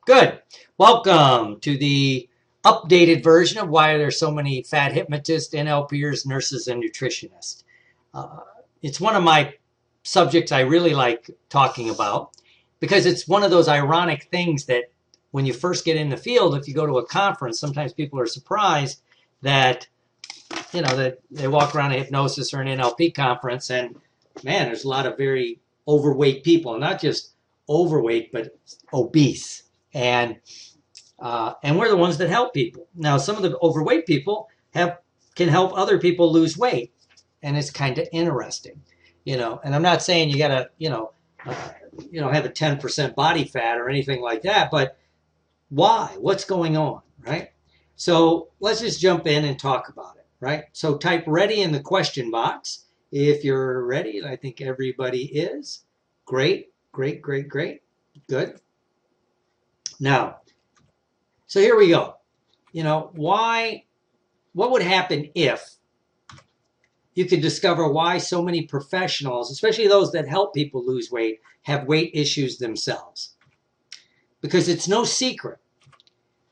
Good. Welcome to the updated version of why there's so many fat hypnotists, NLPers, nurses, and nutritionists. It's one of my subjects I really like talking about because it's one of those ironic things that when you first get in the field, if you go to a conference, sometimes people are surprised that, that they walk around a hypnosis or an NLP conference and, man, there's a lot of very overweight people, not just overweight, but obese. And we're the ones that help people. Now, some of the overweight people can help other people lose weight, and it's kind of interesting, And I'm not saying you gotta, have a 10% body fat or anything like that, but why? What's going on, right? So let's just jump in and talk about it, right? So type ready in the question box if you're ready, and I think everybody is. Great, great, great, great, good. Now, so here we go. What would happen if you could discover why so many professionals, especially those that help people lose weight, have weight issues themselves? Because it's no secret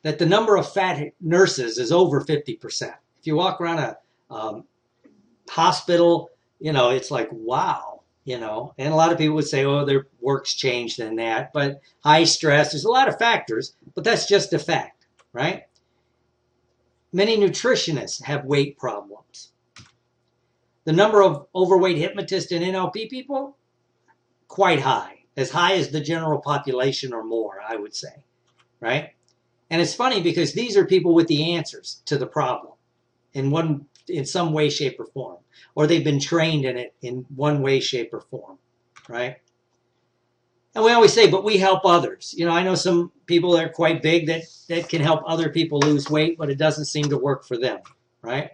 that the number of fat nurses is over 50%. If you walk around a hospital, it's like, wow. And a lot of people would say, oh, their work's changed than that. But high stress, there's a lot of factors, but that's just a fact, right? Many nutritionists have weight problems. The number of overweight hypnotists and NLP people, quite high as the general population or more, I would say, right? And it's funny because these are people with the answers to the problem in some way, shape, or form. Or they've been trained in it in one way, shape, or form, right? And we always say, but we help others. I know some people that are quite big that can help other people lose weight, but it doesn't seem to work for them, right?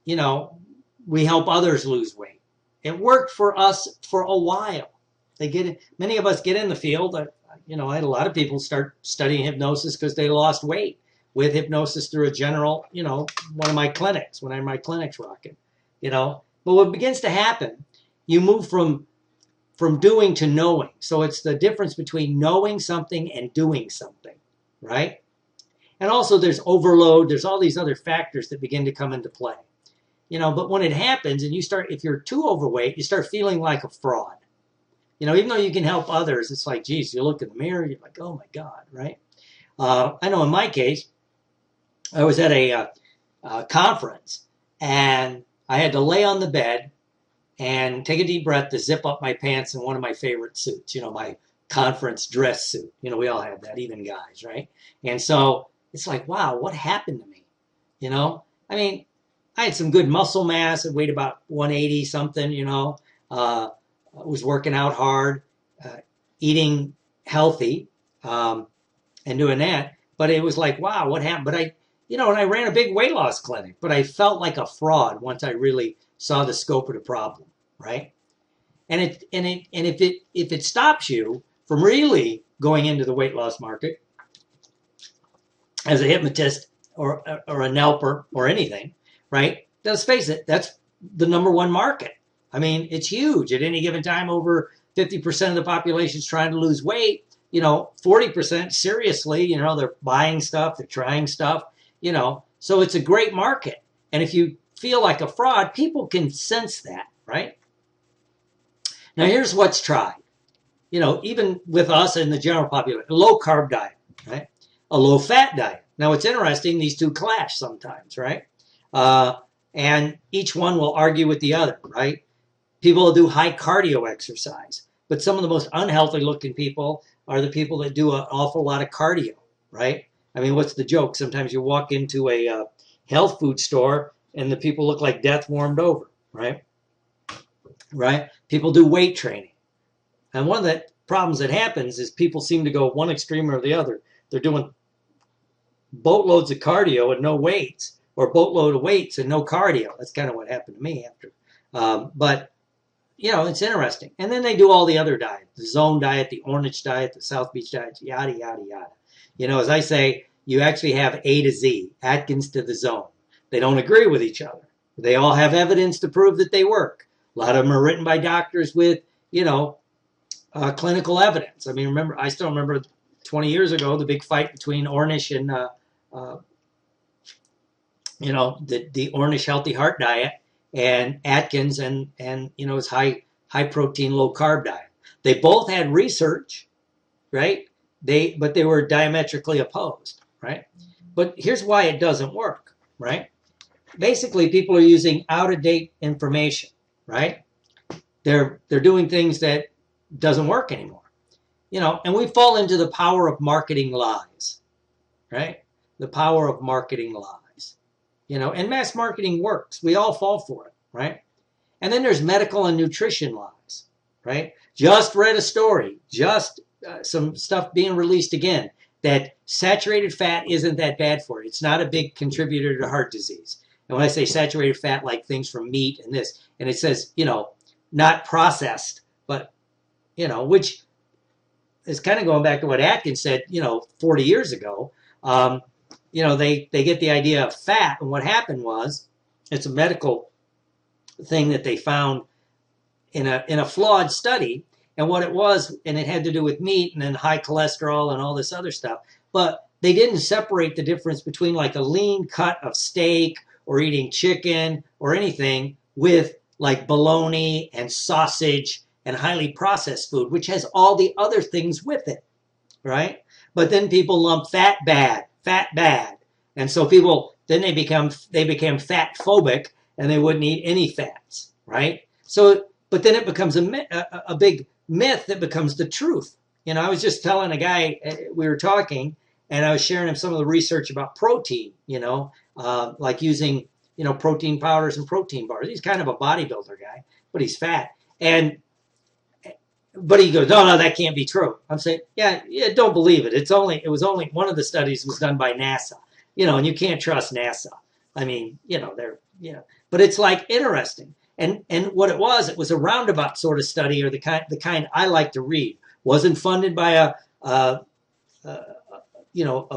We help others lose weight. It worked for us for a while. Many of us get in the field. I had a lot of people start studying hypnosis because they lost weight with hypnosis through a general, one of my clinics, when my clinic's rocking. But what begins to happen, you move from doing to knowing. So it's the difference between knowing something and doing something, right? And also there's overload. There's all these other factors that begin to come into play. But when it happens and if you're too overweight, you start feeling like a fraud. Even though you can help others, it's like, geez, you look in the mirror, you're like, oh my God, right? I know in my case, I was at a conference and I had to lay on the bed and take a deep breath to zip up my pants in one of my favorite suits, my conference dress suit. We all have that, even guys, right? And so it's like, wow, what happened to me? I had some good muscle mass. I weighed about 180 something, I was working out hard, eating healthy, and doing that. But it was like, wow, what happened? But and I ran a big weight loss clinic, but I felt like a fraud once I really saw the scope of the problem, right? And if it stops you from really going into the weight loss market as a hypnotist or a NLPer or anything, right? Let's face it, that's the number one market. It's huge. At any given time, over 50% of the population is trying to lose weight. 40% seriously, they're buying stuff, they're trying stuff. So it's a great market. And if you feel like a fraud, people can sense that, right? Now, here's what's tried. Even with us and the general population, a low-carb diet, right? A low-fat diet. Now, it's interesting, these two clash sometimes, right? And each one will argue with the other, right? People will do high cardio exercise. But some of the most unhealthy-looking people are the people that do an awful lot of cardio, right? What's the joke? Sometimes you walk into a health food store and the people look like death warmed over, right? Right? People do weight training. And one of the problems that happens is people seem to go one extreme or the other. They're doing boatloads of cardio and no weights, or boatload of weights and no cardio. That's kind of what happened to me after. But it's interesting. And then they do all the other diets, the zone diet, the Ornish diet, the South Beach diet, yada, yada, yada. As I say, you actually have A to Z, Atkins to the zone. They don't agree with each other. They all have evidence to prove that they work. A lot of them are written by doctors with, clinical evidence. I still remember 20 years ago, the big fight between Ornish and the Ornish healthy heart diet and Atkins and his high protein, low carb diet. They both had research, right? But they were diametrically opposed, right? But here's why it doesn't work, right? Basically, people are using out-of-date information, right? They're doing things that doesn't work anymore, and we fall into the power of marketing lies, right? The power of marketing lies, and mass marketing works. We all fall for it, right? And then there's medical and nutrition lies, right? Just read a story, just some stuff being released again, that saturated fat isn't that bad for you. It's not a big contributor to heart disease. And when I say saturated fat, like things from meat and this, and it says, not processed, but, which is kind of going back to what Atkins said, 40 years ago. They get the idea of fat. And what happened was, it's a medical thing that they found in a flawed study. And what it was, and it had to do with meat and then high cholesterol and all this other stuff. But they didn't separate the difference between like a lean cut of steak or eating chicken or anything with like bologna and sausage and highly processed food, which has all the other things with it, right? But then people lump fat bad. And so people, then they became fat phobic and they wouldn't eat any fats, right? So, but then it becomes a big myth that becomes the truth. I was just telling a guy, we were talking, and I was sharing him some of the research about protein, like using, protein powders and protein bars. He's kind of a bodybuilder guy, but he's fat. But he goes, no, that can't be true. I'm saying, yeah, don't believe it. It was only one of the studies was done by NASA, and you can't trust NASA. I mean, but it's like interesting. And what it was a roundabout sort of study, or the kind I like to read. Wasn't funded by a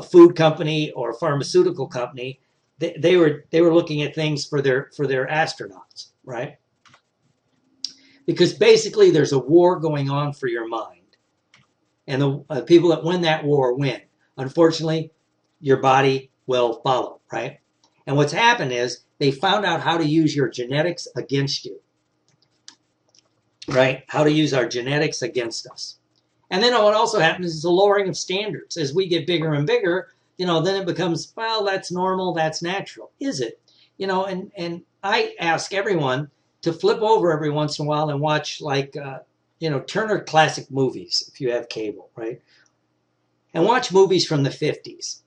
food company or a pharmaceutical company. They were looking at things for their astronauts, right? Because basically there's a war going on for your mind, and the people that win that war win. Unfortunately, your body will follow, right? And what's happened is they found out how to use your genetics against you, right? How to use our genetics against us. And then what also happens is a lowering of standards. As we get bigger and bigger, then it becomes, well, that's normal, that's natural. Is it? And I ask everyone to flip over every once in a while and watch Turner Classic Movies, if you have cable, right? And watch movies from the 50s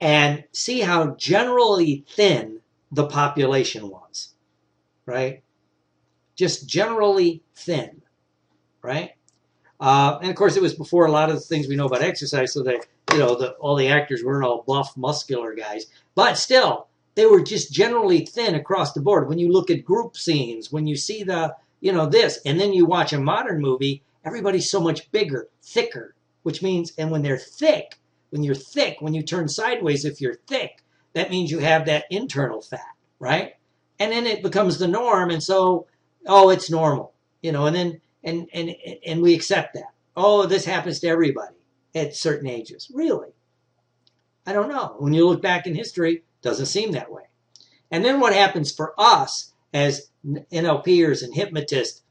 and see how generally thin the population was, right? Just generally thin, right? And of course, it was before a lot of the things we know about exercise, so that all the actors weren't all buff, muscular guys, but still, they were just generally thin across the board. When you look at group scenes, when you see this, and then you watch a modern movie, everybody's so much bigger, thicker, which means, and when you're thick, when you turn sideways, if you're thick, that means you have that internal fat, right? And then it becomes the norm, and so, it's normal, and then, and we accept that. Oh, this happens to everybody at certain ages. Really? I don't know. When you look back in history, it doesn't seem that way. And then what happens for us as NLPers and hypnotists,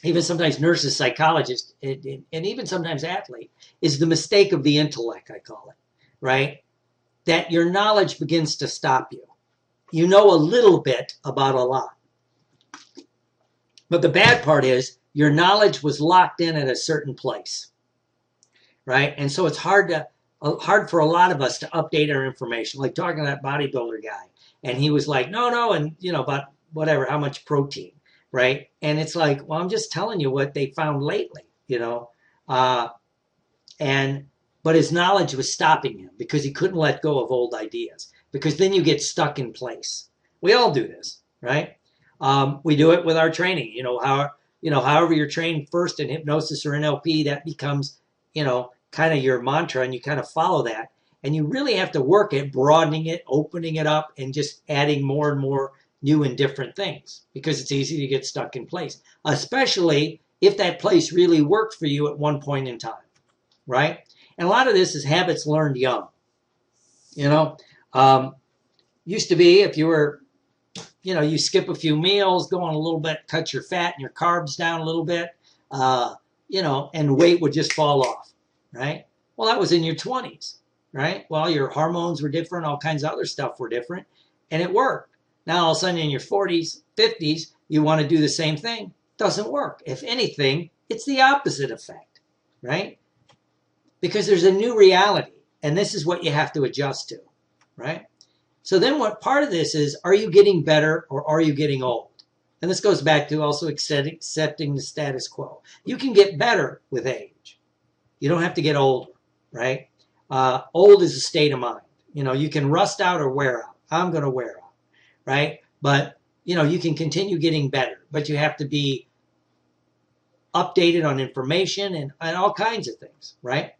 even sometimes nurses, psychologists, and even sometimes athletes, is the mistake of the intellect, I call it, right? That your knowledge begins to stop you. You know a little bit about a lot. But the bad part is your knowledge was locked in at a certain place, right? And so it's hard for a lot of us to update our information. Like talking to that bodybuilder guy, and he was like, no, and about whatever, how much protein, right? And it's like, well, I'm just telling you what they found lately, but his knowledge was stopping him because he couldn't let go of old ideas, because then you get stuck in place. We all do this, right? We do it with our training, however you're trained first in hypnosis or NLP, that becomes, kind of your mantra, and you kind of follow that. And you really have to work at broadening it, opening it up, and just adding more and more new and different things, because it's easy to get stuck in place, especially if that place really worked for you at one point in time, right? And a lot of this is habits learned young. You know, used to be if you were, you skip a few meals, go on a little bit, cut your fat and your carbs down a little bit, and weight would just fall off, right? Well, that was in your 20s, right? Well, your hormones were different, all kinds of other stuff were different, and it worked. Now, all of a sudden in your 40s, 50s, you want to do the same thing. Doesn't work. If anything, it's the opposite effect, right? Because there's a new reality, and this is what you have to adjust to, right? So then what part of this is, are you getting better or are you getting old? And this goes back to also accepting the status quo. You can get better with age. You don't have to get older, right? Old is a state of mind. You can rust out or wear out. I'm going to wear out, right? But, you can continue getting better, but you have to be updated on information and all kinds of things, right?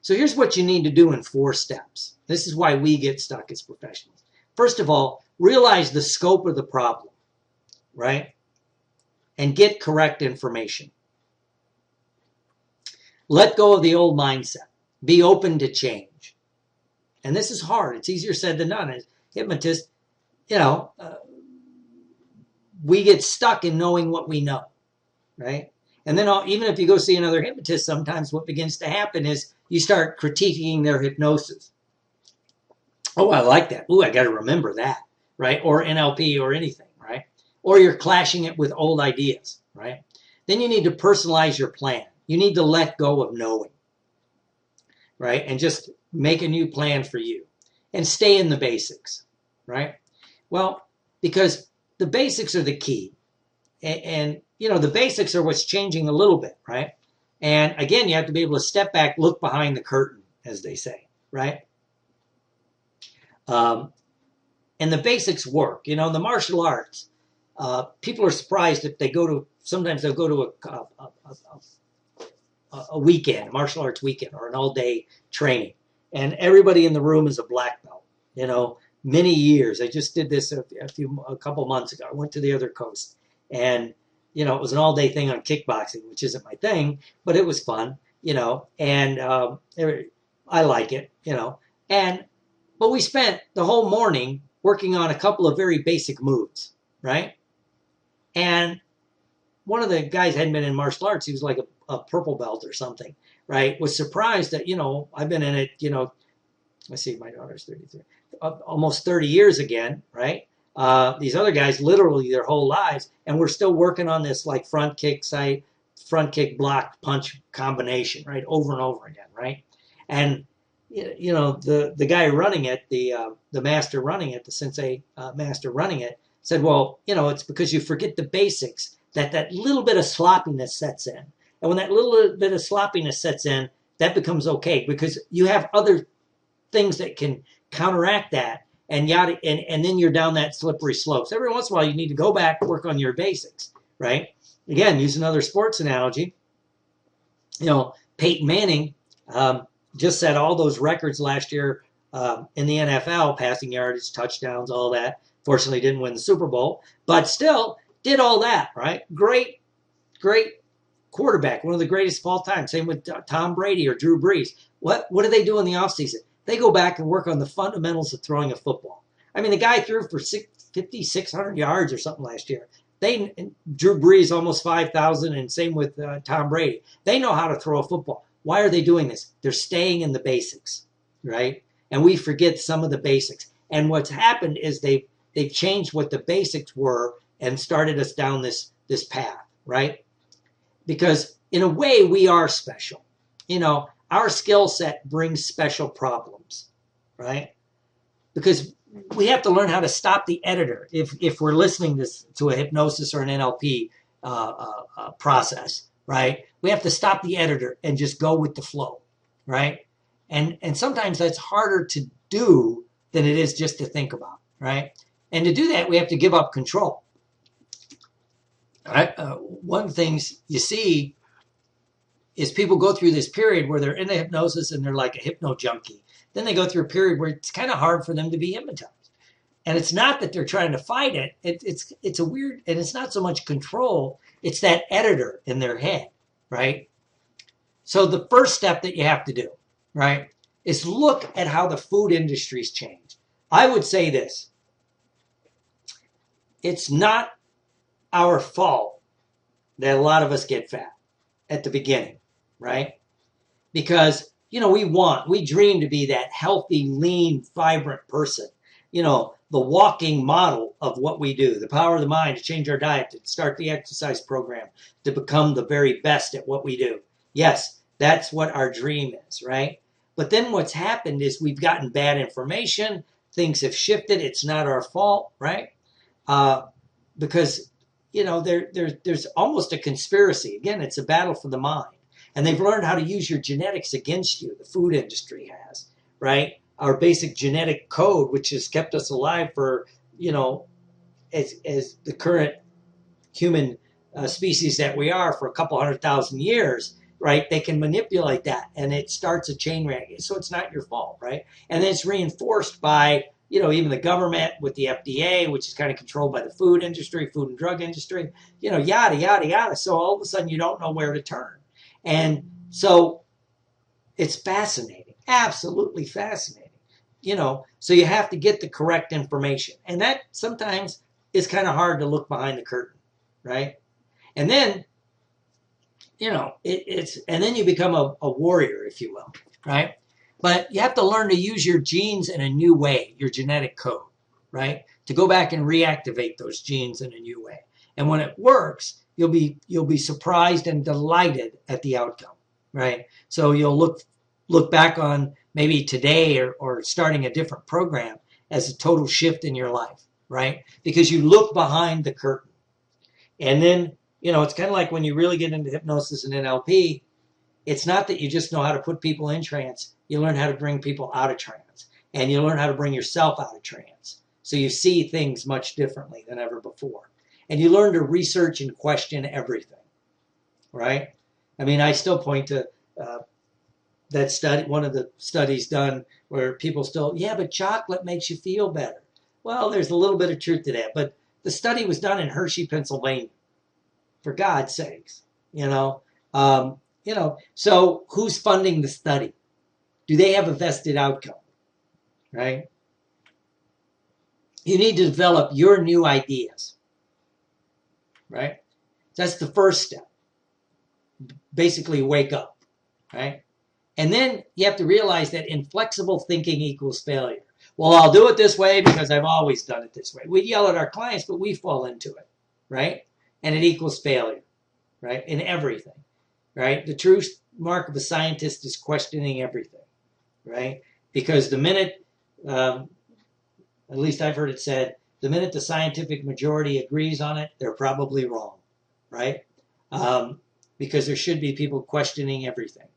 So here's what you need to do in 4 steps. This is why we get stuck as professionals. First of all, realize the scope of the problem, right? And get correct information. Let go of the old mindset. Be open to change. And this is hard. It's easier said than done. As hypnotists, we get stuck in knowing what we know, right? And then even if you go see another hypnotist, sometimes what begins to happen is you start critiquing their hypnosis. Oh, I like that. Ooh, I got to remember that, right? Or NLP or anything, right? Or you're clashing it with old ideas, right? Then you need to personalize your plan. You need to let go of knowing, right? And just make a new plan for you and stay in the basics, right? Well, because the basics are the key. And the basics are what's changing a little bit, right? And again, you have to be able to step back, look behind the curtain, as they say, right? And the basics work. In the martial arts, people are surprised if they sometimes they'll go to a weekend, a martial arts weekend, or an all-day training. And everybody in the room is a black belt, many years. I just did this a couple months ago. I went to the other coast, and it was an all-day thing on kickboxing, which isn't my thing, but it was fun, and I like it, but we spent the whole morning working on a couple of very basic moves, right? And one of the guys hadn't been in martial arts. He was like a purple belt or something, right? Was surprised that, I've been in it, let's see, my daughter's 33, almost 30 years again, right? These other guys literally their whole lives, and we're still working on this like front kick block punch combination, right? Over and over again, right? And the guy running it, the master running it, the sensei master running it, said, well, it's because you forget the basics, that little bit of sloppiness sets in. And when that little bit of sloppiness sets in, that becomes okay because you have other things that can counteract that. And then you're down that slippery slope. So every once in a while, you need to go back, work on your basics, right? Again, use another sports analogy. Peyton Manning just set all those records last year in the NFL, passing yardage, touchdowns, all that. Fortunately, didn't win the Super Bowl, but still did all that, right? Great quarterback, one of the greatest of all time. Same with Tom Brady or Drew Brees. What do they do in the offseason? They go back and work on the fundamentals of throwing a football. I mean, the guy threw for 5,600 yards or something last year. Drew Brees almost 5,000, and same with Tom Brady. They know how to throw a football. Why are they doing this? They're staying in the basics, right? And we forget some of the basics. And what's happened is they've changed what the basics were and started us down this path, right? Because in a way, we are special. Our skill set brings special problems, right? Because we have to learn how to stop the editor. If we're listening to a hypnosis or an NLP process, right? We have to stop the editor and just go with the flow, right? And sometimes that's harder to do than it is just to think about, right? And to do that, we have to give up control. Right? One of the things you see is people go through this period where they're in a hypnosis and they're like a hypno junkie. Then they go through a period where it's kind of hard for them to be hypnotized. And it's not that they're trying to fight it. It's a weird, and it's not so much control. It's that editor in their head, right? So the first step that you have to do, right, is look at how the food industry's changed. I would say this. It's not our fault that a lot of us get fat at the beginning, right? Because, we dream to be that healthy, lean, vibrant person. The walking model of what we do, the power of the mind to change our diet, to start the exercise program, to become the very best at what we do. Yes, that's what our dream is, right? But then what's happened is we've gotten bad information. Things have shifted. It's not our fault, right? Because, there's almost a conspiracy. Again, it's a battle for the mind. And they've learned how to use your genetics against you. The food industry has, right? Our basic genetic code, which has kept us alive for, as the current human species that we are for a couple 100,000 years, right? They can manipulate that, and it starts a chain reaction. So it's not your fault, right? And then it's reinforced by, even the government with the FDA, which is kind of controlled by the food industry, food and drug industry, yada, yada, yada. So all of a sudden you don't know where to turn. And so it's fascinating, absolutely fascinating, so you have to get the correct information. And that sometimes is kind of hard to look behind the curtain, right? And then, and then you become a warrior, if you will, right? But you have to learn to use your genes in a new way, your genetic code, right? To go back and reactivate those genes in a new way. And when it works, you'll be surprised and delighted at the outcome, right? So you'll look back on maybe today or starting a different program as a total shift in your life, right? Because you look behind the curtain. And then, it's kind of like when you really get into hypnosis and NLP, it's not that you just know how to put people in trance. You learn how to bring people out of trance. And you learn how to bring yourself out of trance. So you see things much differently than ever before. And you learn to research and question everything, right? I mean, I still point to that study, one of the studies done where people still, but chocolate makes you feel better. Well, there's a little bit of truth to that. But the study was done in Hershey, Pennsylvania, for God's sakes, So who's funding the study? Do they have a vested outcome, right? You need to develop your new ideas. Right? That's the first step. Basically, wake up, right? And then you have to realize that inflexible thinking equals failure. Well, I'll do it this way because I've always done it this way. We yell at our clients, but we fall into it, right? And it equals failure, right? In everything, right? The true mark of a scientist is questioning everything, right? Because the minute, at least I've heard it said, the minute the scientific majority agrees on it, they're probably wrong, right? Because there should be people questioning everything.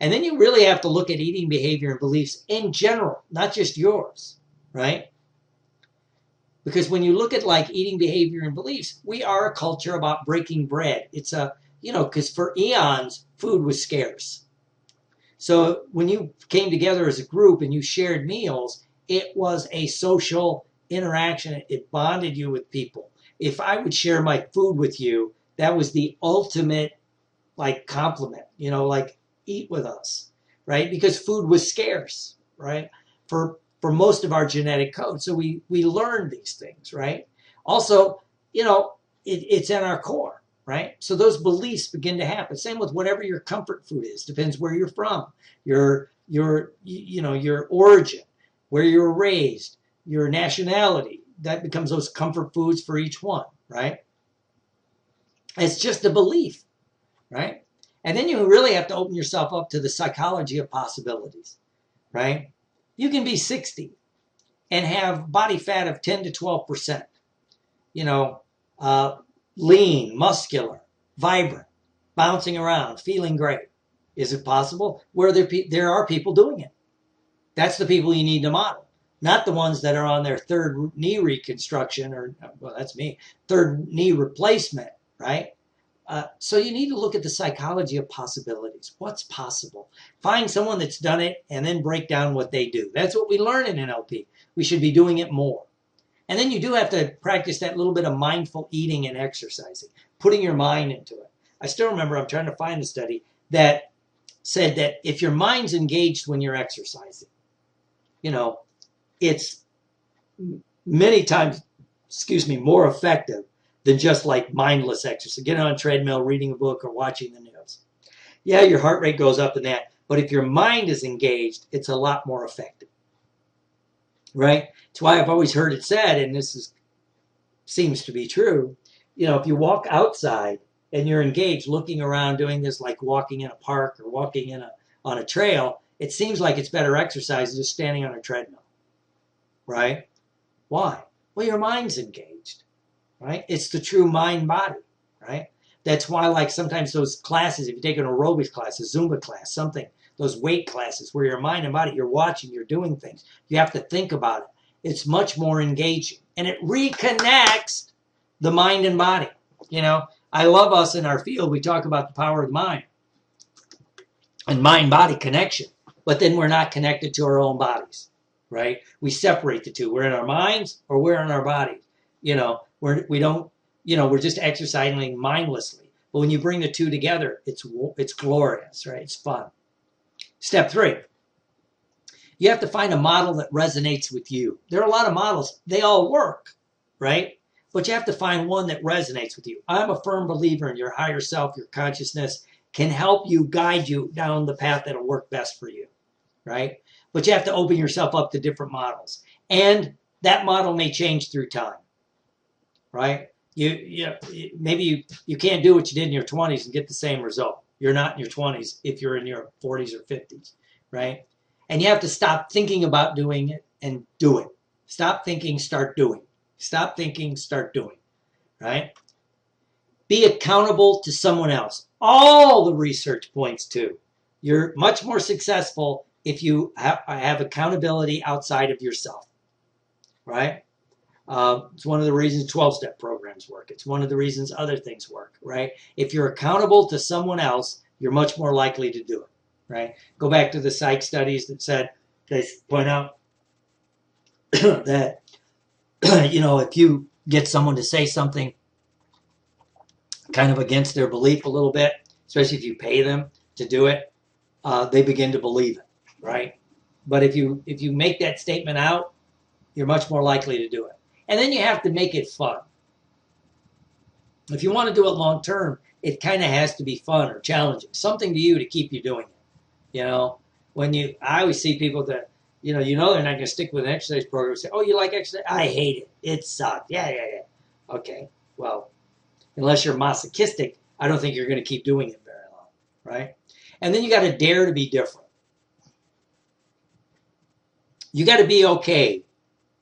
And then you really have to look at eating behavior and beliefs in general, not just yours, right? Because when you look at like eating behavior and beliefs, we are a culture about breaking bread. It's because for eons, food was scarce. So when you came together as a group and you shared meals, it was a social interaction. It bonded you with people. If I would share my food with you, that was the ultimate compliment, eat with us, right? Because food was scarce, right? For most of our genetic code. So we learned these things, right? Also, it's in our core, right? So those beliefs begin to happen. Same with whatever your comfort food is. Depends where you're from, your origin, where you were raised, your nationality. That becomes those comfort foods for each one, right? It's just a belief, right? And then you really have to open yourself up to the psychology of possibilities, right? You can be 60 and have body fat of 10 to 12%, lean, muscular, vibrant, bouncing around, feeling great. Is it possible? There are people doing it. That's the people you need to model, not the ones that are on their third knee reconstruction that's me, third knee replacement, right? So you need to look at the psychology of possibilities. What's possible? Find someone that's done it and then break down what they do. That's what we learn in NLP. We should be doing it more. And then you do have to practice that little bit of mindful eating and exercising, putting your mind into it. I still remember, I'm trying to find the study, that said that if your mind's engaged when you're exercising, it's many times, more effective than just like mindless exercise. Getting on a treadmill, reading a book, or watching the news. Yeah, your heart rate goes up in that, but if your mind is engaged, it's a lot more effective, right? That's why I've always heard it said, and seems to be true, if you walk outside and you're engaged, looking around, doing this like walking in a park or walking on a trail, it seems like it's better exercise than just standing on a treadmill, right? Why? Well, your mind's engaged, right? It's the true mind-body, right? That's why, like, sometimes those classes, if you take an aerobics class, a Zumba class, something, those weight classes where your mind and body, you're watching, you're doing things, you have to think about it. It's much more engaging, and it reconnects the mind and body. I love us in our field. We talk about the power of the mind and mind-body connection, but then we're not connected to our own bodies, right? We separate the two. We're in our minds or we're in our bodies. We don't, we're just exercising mindlessly. But when you bring the two together, it's glorious, right? It's fun. Step 3. You have to find a model that resonates with you. There are a lot of models. They all work, right? But you have to find one that resonates with you. I'm a firm believer in your higher self, your consciousness can help you, guide you down the path that'll work best for you, right? But you have to open yourself up to different models. And that model may change through time, right? Maybe you can't do what you did in your 20s and get the same result. You're not in your 20s if you're in your 40s or 50s, right? And you have to stop thinking about doing it and do it. Stop thinking, start doing. Stop thinking, start doing, right? Be accountable to someone else. All the research points to you're much more successful if you have accountability outside of yourself, right? It's one of the reasons 12-step programs work. It's one of the reasons other things work, right? If you're accountable to someone else, you're much more likely to do it, right? Go back to the psych studies that said, they point out that, if you get someone to say something kind of against their belief a little bit, especially if you pay them to do it, they begin to believe it, right? But if you make that statement out, you're much more likely to do it. And then you have to make it fun. If you want to do it long term, it kind of has to be fun or challenging, something to you to keep you doing it. I always see people that, they're not going to stick with an exercise program. Say, oh, you like exercise? I hate it. It sucked. Yeah. Okay, well, unless you're masochistic, I don't think you're going to keep doing it very long, right? And then you got to dare to be different. You got to be okay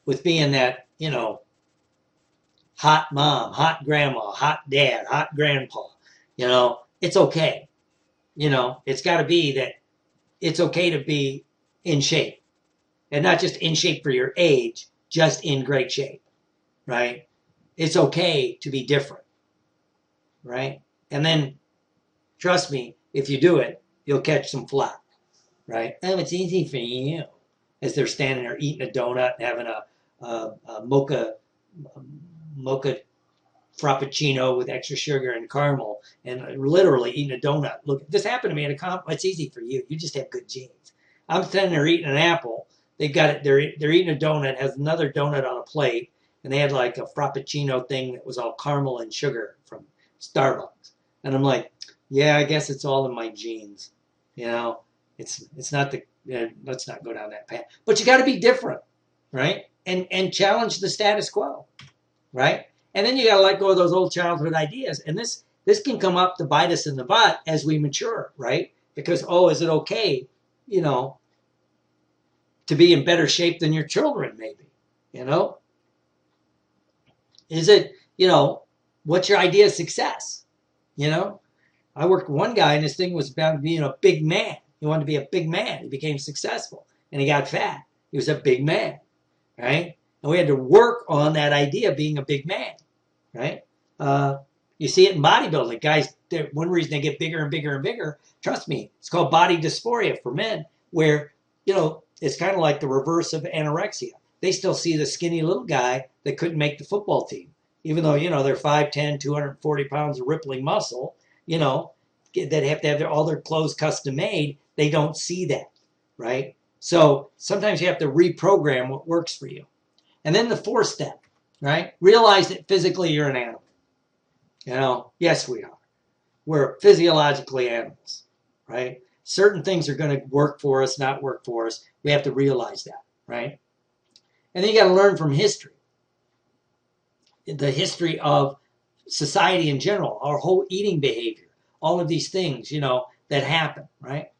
with being that, hot mom, hot grandma, hot dad, hot grandpa. It's okay. It's got to be that it's okay to be in shape. And not just in shape for your age, just in great shape, right? It's okay to be different, right? And then, trust me, if you do it, you'll catch some flack, right? Oh, it's easy for you. As they're standing there eating a donut and having a mocha frappuccino with extra sugar and caramel, and literally eating a donut. Look, this happened to me at a conference. It's easy for you. You just have good genes. I'm standing there eating an apple. They've got it. They're eating a donut. Has another donut on a plate, and they had like a frappuccino thing that was all caramel and sugar from Starbucks. And I'm like, yeah, I guess it's all in my genes. It's not the. Let's not go down that path. But you got to be different, right? And challenge the status quo, right? And then you got to let go of those old childhood ideas. And this can come up to bite us in the butt as we mature, right? Because, is it okay, to be in better shape than your children, maybe, Is it, what's your idea of success? I worked with one guy and his thing was about being a big man. He wanted to be a big man. He became successful and he got fat. He was a big man, right? And we had to work on that idea of being a big man, right? You see it in bodybuilding. Guys, one reason they get bigger and bigger and bigger, trust me, it's called body dysphoria for men, where, it's kind of like the reverse of anorexia. They still see the skinny little guy that couldn't make the football team. Even though, they're 5'10", 240 pounds of rippling muscle, that have to have all their clothes custom made, they don't see that, right? So sometimes you have to reprogram what works for you. And then the fourth step, right? Realize that physically you're an animal. Yes, we are. We're physiologically animals, right? Certain things are going to work for us, not work for us. We have to realize that, right? And then you got to learn from history. The history of society in general, our whole eating behavior, all of these things, that happen, right?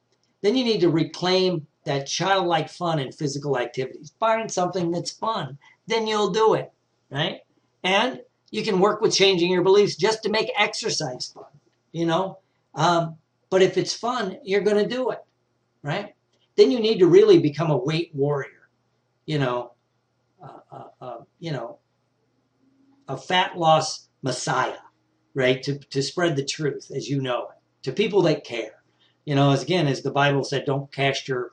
Then you need to reclaim that childlike fun in physical activities. Find something that's fun, then you'll do it, right? And you can work with changing your beliefs just to make exercise fun, but if it's fun, you're going to do it, right? Then you need to really become a weight warrior, a fat loss messiah, right? To spread the truth as you know it to people that care. As the Bible said, don't cast your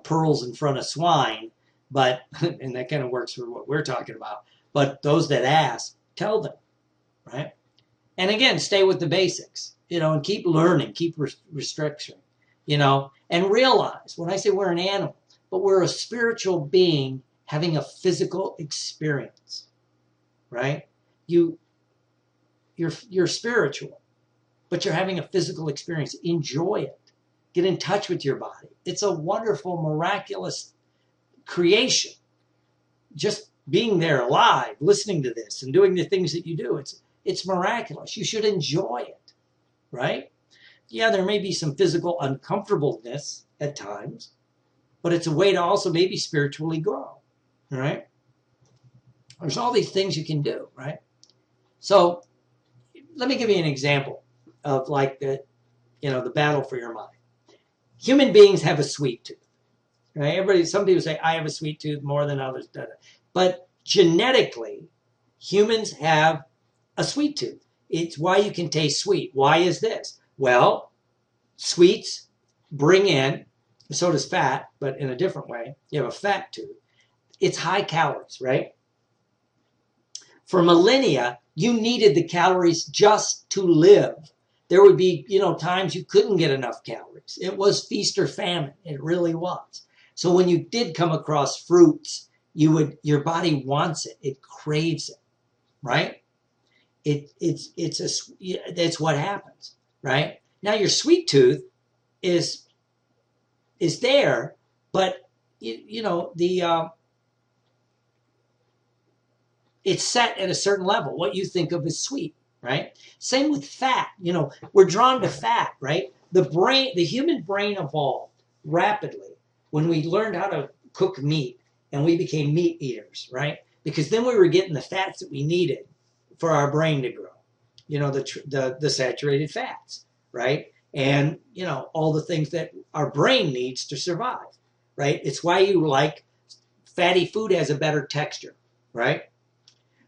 pearls in front of swine, but, and that kind of works for what we're talking about, but those that ask, tell them, right? And again, stay with the basics, and keep learning, keep restriction, and realize when I say we're an animal, but we're a spiritual being having a physical experience, right? You're spiritual, but you're having a physical experience. Enjoy it. Get in touch with your body. It's a wonderful, miraculous creation. Just being there alive, listening to this and doing the things that you do, it's miraculous. You should enjoy it, right? Yeah, there may be some physical uncomfortableness at times, but it's a way to also maybe spiritually grow, right? There's all these things you can do, right? So let me give you an example of like the battle for your mind. Human beings have a sweet tooth, right? Some people say, I have a sweet tooth more than others. But genetically, humans have a sweet tooth. It's why you can taste sweet. Why is this? Well, sweets bring in, so does fat, but in a different way. You have a fat tooth. It's high calories, right? For millennia, you needed the calories just to live. There would be, times you couldn't get enough calories. It was feast or famine. It really was. So when you did come across fruits, your body wants it. It craves it, right? It's what happens, right? Now your sweet tooth is there, but it's set at a certain level. What you think of as sweet, right? Same with fat. We're drawn to fat, right? The human brain evolved rapidly when we learned how to cook meat and we became meat eaters, right? Because then we were getting the fats that we needed for our brain to grow. The saturated fats, right? And, all the things that our brain needs to survive, right? It's why you like fatty food has a better texture, right?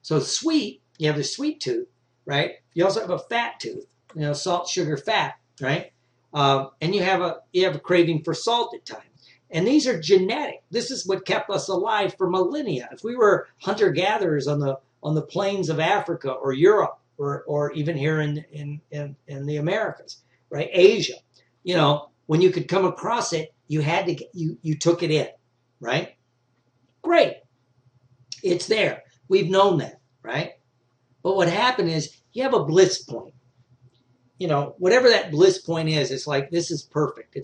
So sweet, you have the sweet tooth, right? You also have a fat tooth, salt, sugar, fat, right? And you have a craving for salt at times. And these are genetic. This is what kept us alive for millennia. If we were hunter-gatherers on the plains of Africa or Europe or even here in the Americas, right? Asia, when you could come across it, you took it in, right? Great. It's there. We've known that, right? But what happened is you have a bliss point. Whatever that bliss point is, it's like, this is perfect.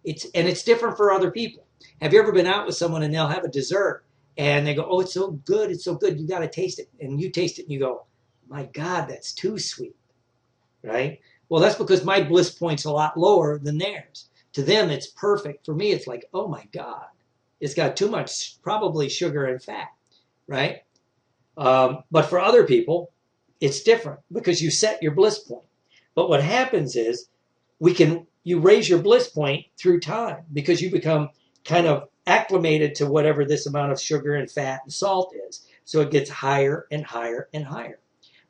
It's different for other people. Have you ever been out with someone and they'll have a dessert and they go, oh, it's so good. It's so good. You got to taste it. And you taste it and you go, my God, that's too sweet, right? Well, that's because my bliss point's a lot lower than theirs. To them, it's perfect. For me, it's like, oh my God, it's got too much, probably sugar and fat, right? But for other people, it's different because you set your bliss point. But what happens is you raise your bliss point through time because you become kind of acclimated to whatever this amount of sugar and fat and salt is. So it gets higher and higher and higher,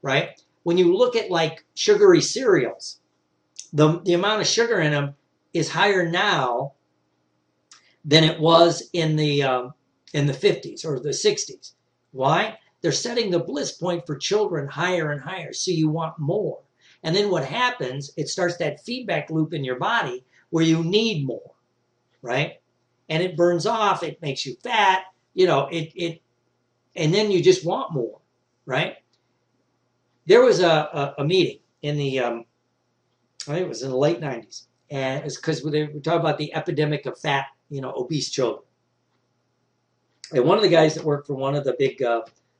right? When you look at like sugary cereals, the amount of sugar in them is higher now than it was in the 50s or the 60s. Why? They're setting the bliss point for children higher and higher, so you want more. And then what happens, it starts that feedback loop in your body where you need more, right? And it burns off, it makes you fat, and then you just want more, right? There was a meeting in the, I think it was in the late 90s. And it's because we talking about the epidemic of fat, obese children. And one of the guys that worked for one of the big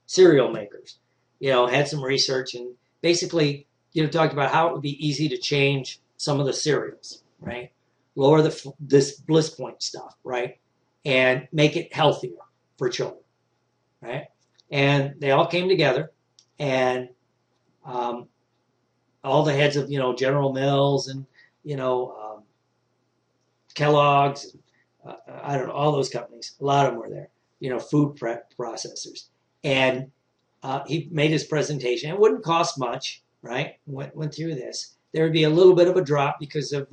cereal makers, had some research and basically, talked about how it would be easy to change some of the cereals, right? Lower this bliss point stuff, right? And make it healthier for children, right? And they all came together, and all the heads of, General Mills and, Kellogg's, and, I don't know, all those companies, a lot of them were there, food processors. And he made his presentation. It wouldn't cost much, right? Went through this. There would be a little bit of a drop because of,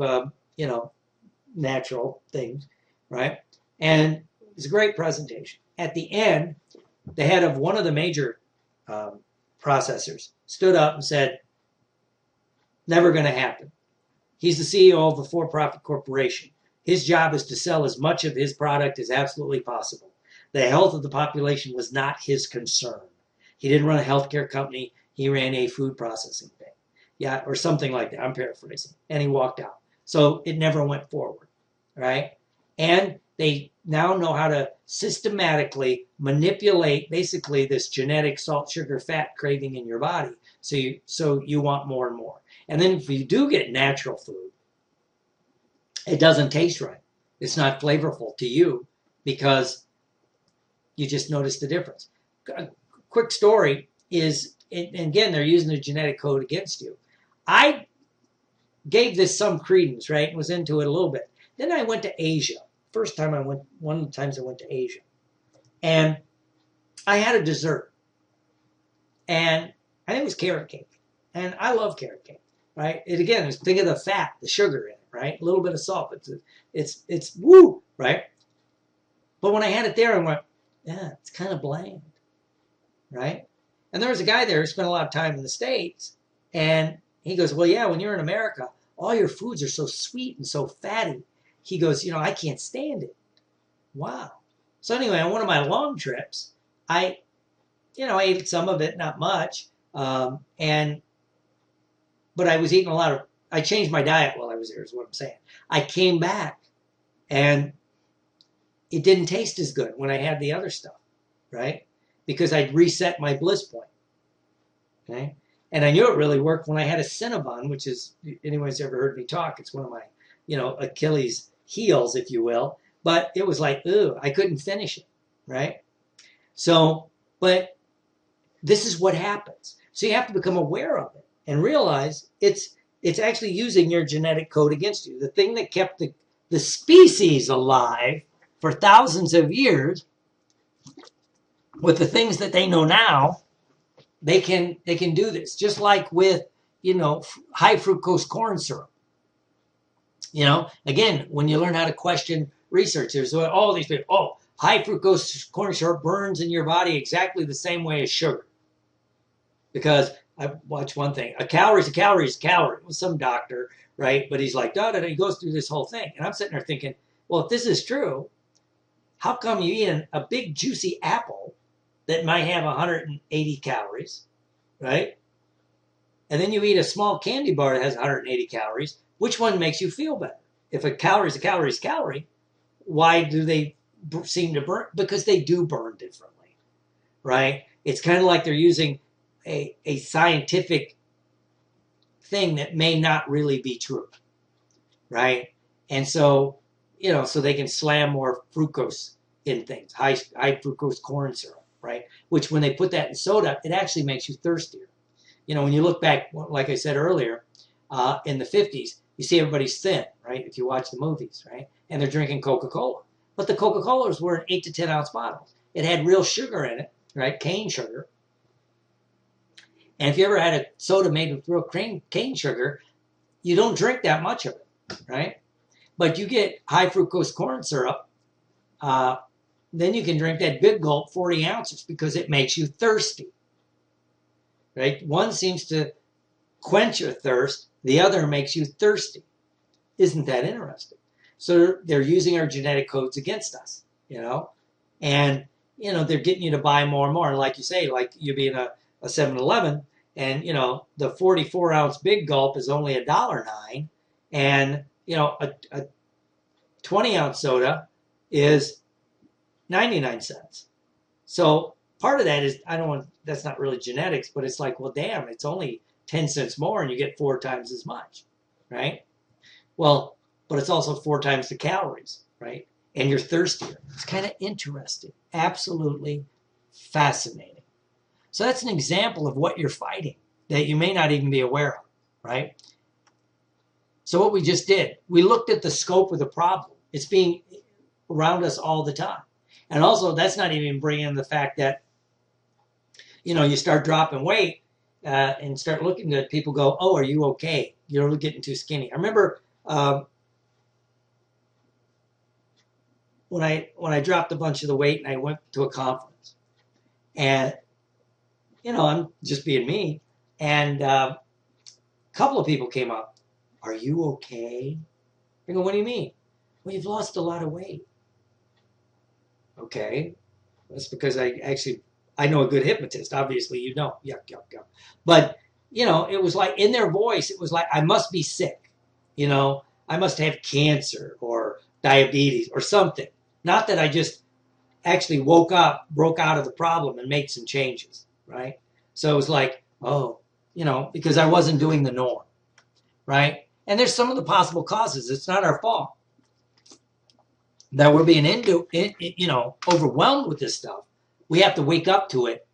natural things, right? And it was a great presentation. At the end, the head of one of the major processors stood up and said, never going to happen. He's the CEO of a for-profit corporation. His job is to sell as much of his product as absolutely possible. The health of the population was not his concern. He didn't run a healthcare company. He ran a food processing thing. Yeah, or something like that. I'm paraphrasing. And he walked out. So it never went forward, right? And they now know how to systematically manipulate basically this genetic salt, sugar, fat craving in your body. So you want more and more. And then if you do get natural food, it doesn't taste right. It's not flavorful to you because you just notice the difference. A quick story is, and again, they're using the genetic code against you. I gave this some credence, right, and was into it a little bit. Then I went to Asia. One of the times I went to Asia. And I had a dessert. And I think it was carrot cake. And I love carrot cake, right? It again, think of the fat, the sugar in it, right? A little bit of salt. It's woo, right? But when I had it there, I went, yeah, it's kind of bland, right? And there was a guy there who spent a lot of time in the States. And he goes, well, yeah, when you're in America, all your foods are so sweet and so fatty. He goes, I can't stand it. Wow. So anyway, on one of my long trips, I ate some of it, not much. But I was eating I changed my diet while I was there is what I'm saying. I came back and it didn't taste as good when I had the other stuff, right? Because I'd reset my bliss point, okay? And I knew it really worked when I had a Cinnabon, which is, anyone's ever heard me talk, it's one of my, Achilles heels, if you will. But it was like, ooh, I couldn't finish it, right? So, but this is what happens. So you have to become aware of it and realize it's actually using your genetic code against you. The thing that kept the species alive for thousands of years, with the things that they know now, they can do this. Just like with, high fructose corn syrup. Again, when you learn how to question research, there's all these people, high fructose corn syrup burns in your body exactly the same way as sugar. Because I watched one thing, a calorie is a calorie is a calorie. It was some doctor, right? But he's like, he goes through this whole thing. And I'm sitting there thinking, well, if this is true, how come you eat a big juicy apple that might have 180 calories, right? And then you eat a small candy bar that has 180 calories. Which one makes you feel better? If a calorie is a calorie is a calorie, why do they seem to burn? Because they do burn differently, right? It's kind of like they're using a scientific thing that may not really be true, right? And so, so they can slam more fructose in things, high fructose corn syrup, right? Which when they put that in soda, it actually makes you thirstier. When you look back, like I said earlier, in the 50s, you see everybody's thin, right? If you watch the movies, right? And they're drinking Coca-Cola. But the Coca-Colas were in 8 to 10 ounce bottles. It had real sugar in it, right? Cane sugar. And if you ever had a soda made with real cane sugar, you don't drink that much of it, right? But you get high fructose corn syrup, then you can drink that big gulp, 40 ounces, because it makes you thirsty, right? One seems to quench your thirst, the other makes you thirsty. Isn't that interesting? So they're using our genetic codes against us, and, they're getting you to buy more and more. And like you say, like you be in a 7-Eleven and, the 44-ounce big gulp is only $1.09, and, a 20-ounce soda is 99 cents. So part of that is, that's not really genetics, but it's like, well, damn, it's only 10 cents more and you get 4 times as much, right? Well, but it's also 4 times the calories, right? And you're thirstier. It's kind of interesting. Absolutely fascinating. So that's an example of what you're fighting that you may not even be aware of, right? So what we just did, we looked at the scope of the problem. It's being around us all the time. And also, that's not even bringing in the fact that, you start dropping weight and start looking at people go, oh, are you okay? You're getting too skinny. I remember when I dropped a bunch of the weight and I went to a conference. And, I'm just being me. And a couple of people came up. Are you okay? I go, what do you mean? Well, you've lost a lot of weight. Okay. That's because I know a good hypnotist. Obviously, yuck, yuck, yuck. But, it was like in their voice, it was like, I must be sick. I must have cancer or diabetes or something. Not that I just actually woke up, broke out of the problem and made some changes, right? So it was like, oh, because I wasn't doing the norm, right? And there's some of the possible causes. It's not our fault that we're being overwhelmed with this stuff. We have to wake up to it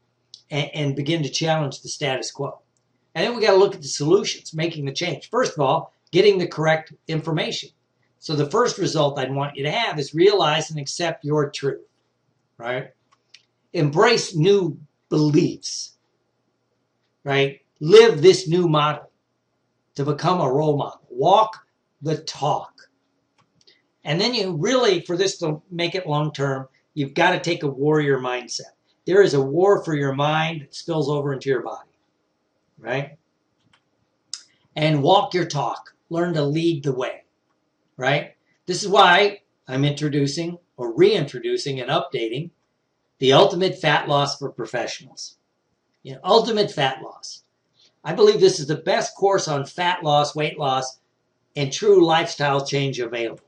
and begin to challenge the status quo. And then we got to look at the solutions, making the change. First of all, getting the correct information. So the first result I'd want you to have is realize and accept your truth, right? Embrace new beliefs, right? Live this new model to become a role model. Walk the talk. And then you really, for this to make it long term, you've got to take a warrior mindset. There is a war for your mind that spills over into your body, right? And walk your talk. Learn to lead the way, right? This is why I'm introducing or reintroducing and updating the Ultimate Fat Loss for Professionals. Ultimate Fat Loss. I believe this is the best course on fat loss, weight loss, and true lifestyle change available.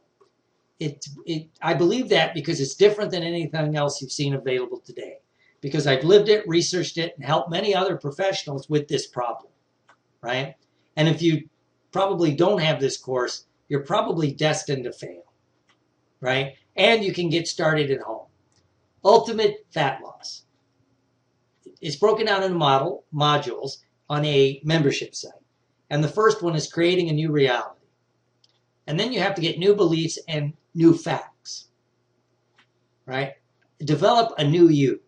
I believe that because it's different than anything else you've seen available today. Because I've lived it, researched it, and helped many other professionals with this problem, right? And if you probably don't have this course, you're probably destined to fail, right? And you can get started at home. Ultimate Fat Loss. It's broken down into modules on a membership site. And the first one is creating a new reality. And then you have to get new beliefs and new facts, right? Develop a new you.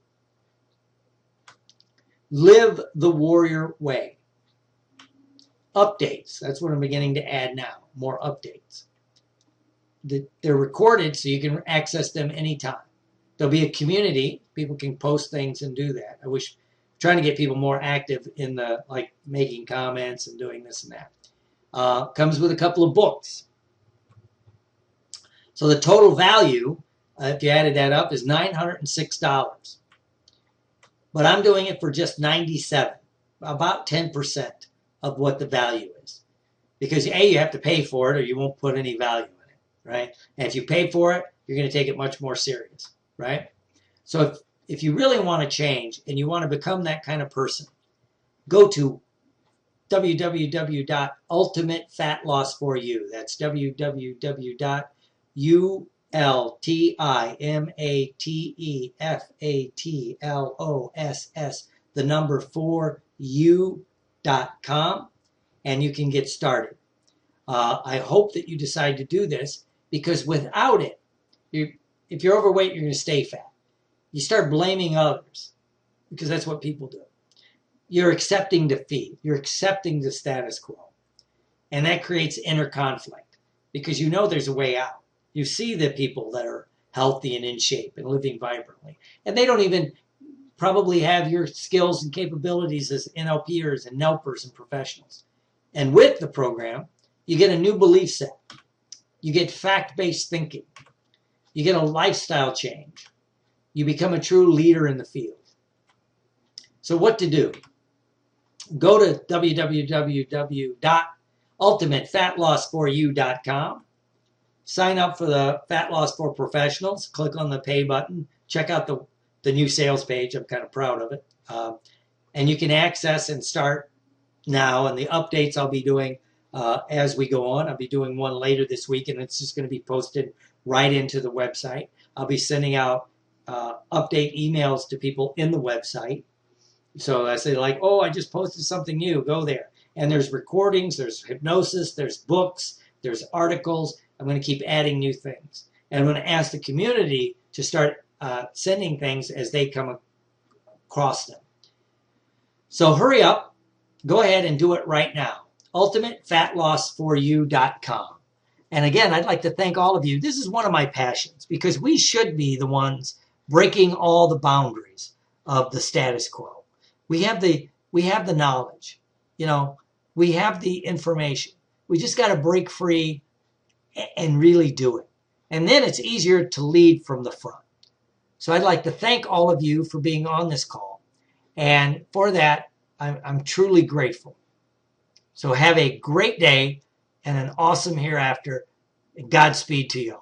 Live the warrior way. Updates. That's what I'm beginning to add now. More updates. They're recorded so you can access them anytime. There'll be a community. People can post things and do that. I'm trying to get people more active in the, like, making comments and doing this and that. Comes with a couple of books. So the total value, if you added that up, is $906. But I'm doing it for just $97, about 10% of what the value is. Because A, you have to pay for it or you won't put any value in it, right? And if you pay for it, you're going to take it much more serious, right? So if you really want to change and you want to become that kind of person, go to www.ultimatefatloss4u. That's www.ultimatefatloss, the number 4u.com, and you can get started. I hope that you decide to do this because without it, if you're overweight, you're going to stay fat. You start blaming others because that's what people do. You're accepting defeat. You're accepting the status quo. And that creates inner conflict because you know there's a way out. You see the people that are healthy and in shape and living vibrantly. And they don't even probably have your skills and capabilities as NLPers and NLPers and professionals. And with the program, you get a new belief set. You get fact-based thinking. You get a lifestyle change. You become a true leader in the field. So what to do? Go to www.ultimatefatlossforyou.com. Sign up for the Fat Loss for Professionals. Click on the pay button. Check out the new sales page. I'm kind of proud of it. And you can access and start now. And the updates I'll be doing as we go on. I'll be doing one later this week, and it's just going to be posted right into the website. I'll be sending out update emails to people in the website. So I say like, oh, I just posted something new. Go there. And there's recordings, there's hypnosis, there's books, there's articles. I'm going to keep adding new things. And I'm going to ask the community to start sending things as they come across them. So hurry up. Go ahead and do it right now. UltimateFatLossForYou.com. And again, I'd like to thank all of you. This is one of my passions because we should be the ones breaking all the boundaries of the status quo. We have the knowledge. You know, we have the information. We just got to break free and really do it. And then it's easier to lead from the front. So I'd like to thank all of you for being on this call. And for that, I'm truly grateful. So have a great day and an awesome hereafter. And Godspeed to you.